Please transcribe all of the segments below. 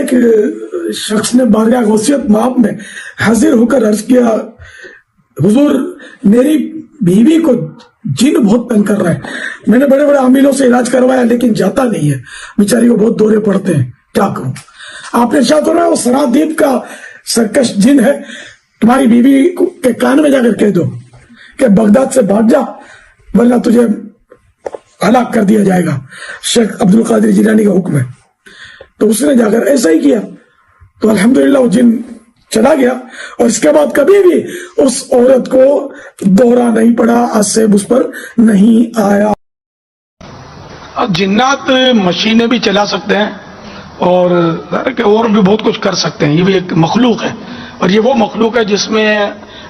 ایک شخص نے بارگاہ غوثیت مآب میں حاضر ہو کر عرض کیا حضور میری بیوی کو جن بہت تنگ کر رہا ہے، میں نے بڑے بڑے عاملوں سے علاج کروایا لیکن جاتا نہیں ہے، بیچاری کو بہت دورے پڑتے ہیں، کیا کروں؟ آپ نے ارشاد فرمایا وہ سرادیپ کا سرکش جن ہے، تمہاری بیوی کے کان میں جا کر کہہ دو کہ بغداد سے بھاگ جا ورنہ تجھے ہلاک کر دیا جائے گا، شیخ عبد القادر جیلانی کا حکم ہے۔ تو اس نے جا کر ایسا ہی کیا، تو الحمدللہ وہ جن چلا گیا، اور اس کے بعد کبھی بھی اس عورت کو دورہ نہیں پڑا، عصب اس پر نہیں آیا۔ اب جنات مشینیں بھی چلا سکتے ہیں اور بھی بہت کچھ کر سکتے ہیں، یہ بھی ایک مخلوق ہے، اور یہ وہ مخلوق ہے جس میں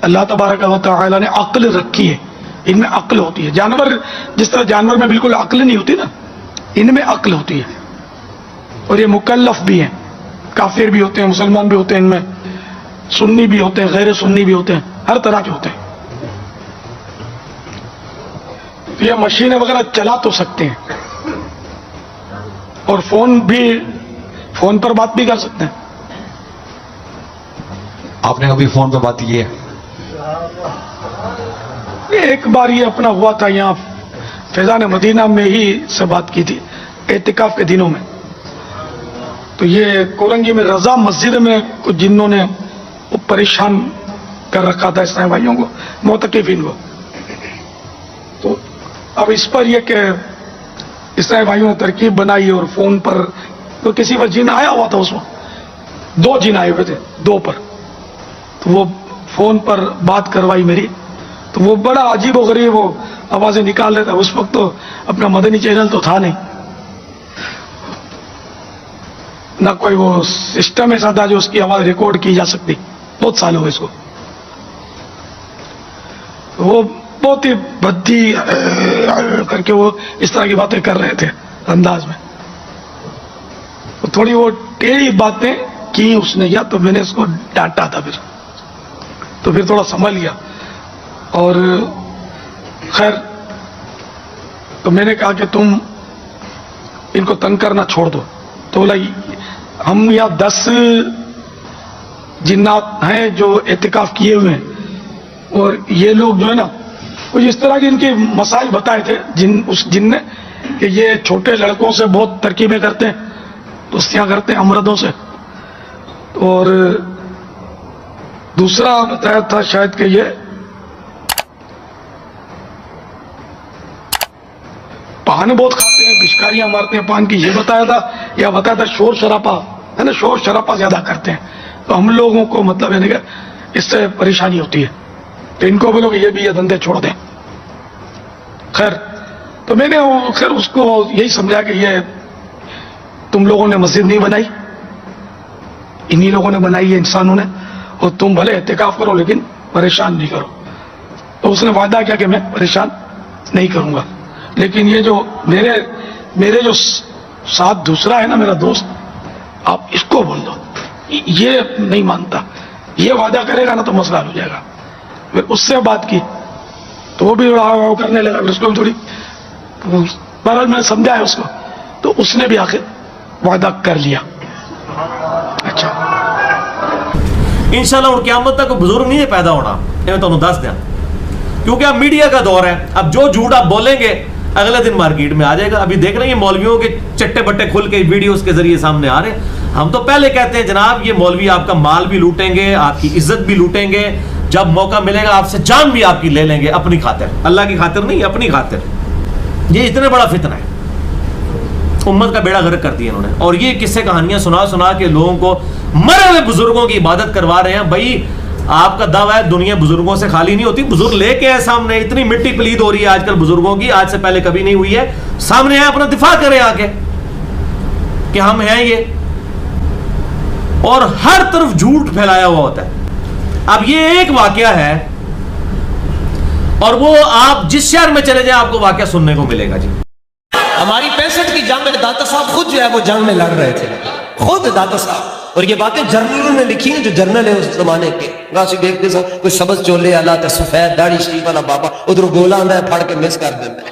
اللہ تبارک و تعالی نے عقل رکھی ہے، ان میں عقل ہوتی ہے۔ جانور جس طرح جانور میں بالکل عقل نہیں ہوتی نا، ان میں عقل ہوتی ہے، اور یہ مکلف بھی ہیں، کافر بھی ہوتے ہیں، مسلمان بھی ہوتے ہیں، ان میں سنی بھی ہوتے ہیں، غیر سنی بھی ہوتے ہیں، ہر طرح کے ہوتے ہیں۔ یہ مشینیں وغیرہ چلا تو سکتے ہیں، اور فون پر بات بھی کر سکتے ہیں۔ آپ نے کبھی فون پہ بات کی ہے؟ ایک بار یہ اپنا ہوا تھا، یہاں فیضان مدینہ میں ہی سے بات کی تھی اعتکاف کے دنوں میں۔ تو یہ کورنگی میں رضا مسجد میں کچھ جنوں نے پریشان کر رکھا تھا اسلامی بھائیوں کو، معتکفین کو۔ تو اب اس پر یہ کہ اسلامی بھائیوں نے ترکیب بنائی اور فون پر تو کسی پر جن آیا ہوا تھا، اس وقت 2 جن آئے ہوئے تھے، 2 پر، تو وہ فون پر بات کروائی میری، تو وہ بڑا عجیب و غریب وہ آوازیں نکال رہے تھے۔ اس وقت تو اپنا مدنی چینل تو تھا نہیں، نہ کوئی وہ سسٹم ایسا تھا جو اس کی آواز ریکارڈ کی جا سکتی، بہت سال ہوئے اس کو۔ وہ بہت ہی بدی کر کے وہ اس طرح کی باتیں کر رہے تھے انداز میں، تھوڑی وہ ٹیڑھی باتیں کی اس نے، یا تو میں نے اس کو ڈانٹا تھا، پھر تھوڑا سنبھل گیا، اور خیر تو میں نے کہا کہ تم ان کو تنگ کرنا چھوڑ دو۔ تو بولا ہم یہاں 10 جنات ہیں جو اعتکاف کیے ہوئے ہیں، اور یہ لوگ جو ہے نا وہ اس طرح کے ان کے مسائل بتائے تھے اس جن نے، کہ یہ چھوٹے لڑکوں سے بہت ترکیبیں کرتے ہیں، دوستیاں کرتے ہیں امردوں سے، اور دوسرا بتایا تھا شاید کہ یہ پان بہت کھاتے ہیں، پچکاریاں مارتے ہیں پان کی، یہ بتایا تھا، یا بتایا تھا شور شراپا ہے نا، شور شراپا زیادہ کرتے ہیں، تو ہم لوگوں کو مطلب ہے کہ اس سے پریشانی ہوتی ہے، تو ان کو بولو کہ یہ بھی یہ دھندے چھوڑ دیں۔ خیر تو میں نے خیر اس کو یہی سمجھا کہ یہ تم لوگوں نے مسجد نہیں بنائی، انہی لوگوں نے بنائی ہے انسانوں نے، اور تم بھلے اعتکاف کرو لیکن پریشان نہیں کرو۔ تو اس نے وعدہ کیا کہ میں پریشان نہیں کروں گا، لیکن یہ جو میرے جو ساتھ دوسرا ہے نا میرا دوست، آپ اس کو بول دو، یہ نہیں مانتا، یہ وعدہ کرے گا نا تو مسئلہ ہو جائے گا۔ پھر اس سے بات کی تو وہ بھی کرنے لگا، پھر اس کو بھی تھوڑی بہرحال میں نے سمجھایا اس کو، تو اس نے بھی آخر وعدہ کر لیا۔ اچھا انشاءاللہ اور قیامت تک بزرگ نہیں پیدا ہونا، میں تمہیں دس دیا، کیونکہ اب میڈیا کا دور ہے، اب جو جھوٹ آپ بولیں گے اگلے دن مارکیٹ میں آ جائے گا۔ ابھی دیکھ رہے ہیں مولویوں کے چٹے بٹے کھل کے ویڈیوز کے ذریعے سامنے آ رہے ہیں۔ ہم تو پہلے کہتے ہیں جناب یہ مولوی آپ کا مال بھی لوٹیں گے، آپ کی عزت بھی لوٹیں گے، جب موقع ملے گا آپ سے جان بھی آپ کی لے لیں گے، اپنی خاطر، اللہ کی خاطر نہیں، اپنی خاطر۔ یہ اتنا بڑا فتنہ ہے، امت کا بیڑا غرق کر دیا انہوں نے، اور یہ قصے کہانیاں سنا سنا کے لوگوں کو مرے ہوئے بزرگوں کی عبادت کروا رہے ہیں۔ بھائی آپ کا دعویٰ ہے دنیا بزرگوں سے خالی نہیں ہوتی، بزرگ لے کے ہے سامنے، اتنی مٹی پلید ہو رہی ہے آج کل بزرگوں کی، آج سے پہلے کبھی نہیں ہوئی ہے، سامنے آئے اپنا دفاع کریں آ کے کہ ہم ہیں یہ، اور ہر طرف جھوٹ پھیلایا ہوا ہوتا ہے۔ اب یہ ایک واقعہ ہے، اور وہ آپ جس شہر میں چلے جائیں آپ کو واقعہ سننے کو ملے گا۔ جی ہماری 65 کی جنگ میں داتا صاحب خود جو ہے وہ جنگ میں لڑ رہے تھے، خود داتا صاحب، اور یہ باتیں جرنلوں نے لکھی ہیں جو جرنل ہیں اس زمانے کے۔ راسی دیکھتے سو کوئی سبز چولے اللہ تے سفید داڑھی شریف والا بابا ادھر گولا آندا ہے پھڑ کے مس کر دیتا ہے۔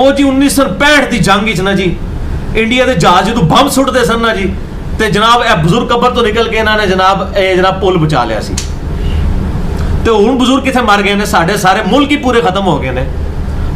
ਉਹ ਜੀ 1965 ਦੀ ਜੰਗ ਵਿੱਚ ਨਾ ਜੀ ਇੰਡੀਆ ਦੇ ਜਹਾਜ਼ ਜਦੋਂ ਬੰਬ ਸੁੱਟਦੇ ਸਨ ਨਾ ਜੀ ਤੇ ਜਨਾਬ ਇਹ ਬਜ਼ੁਰਗ ਕਬਰ ਤੋਂ ਨਿਕਲ ਕੇ ਇਹਨਾਂ ਨੇ ਜਨਾਬ ਪੁਲ ਬਚਾ ਲਿਆ ਸੀ ਤੇ ਹੁਣ ਬਜ਼ੁਰਗ ਕਿੱਥੇ ਮਰ ਗਏ ਨੇ ਸਾਡੇ ਸਾਰੇ ਮੁਲਕ ਹੀ ਪੂਰੇ ਖਤਮ ਹੋ ਗਏ ਨੇ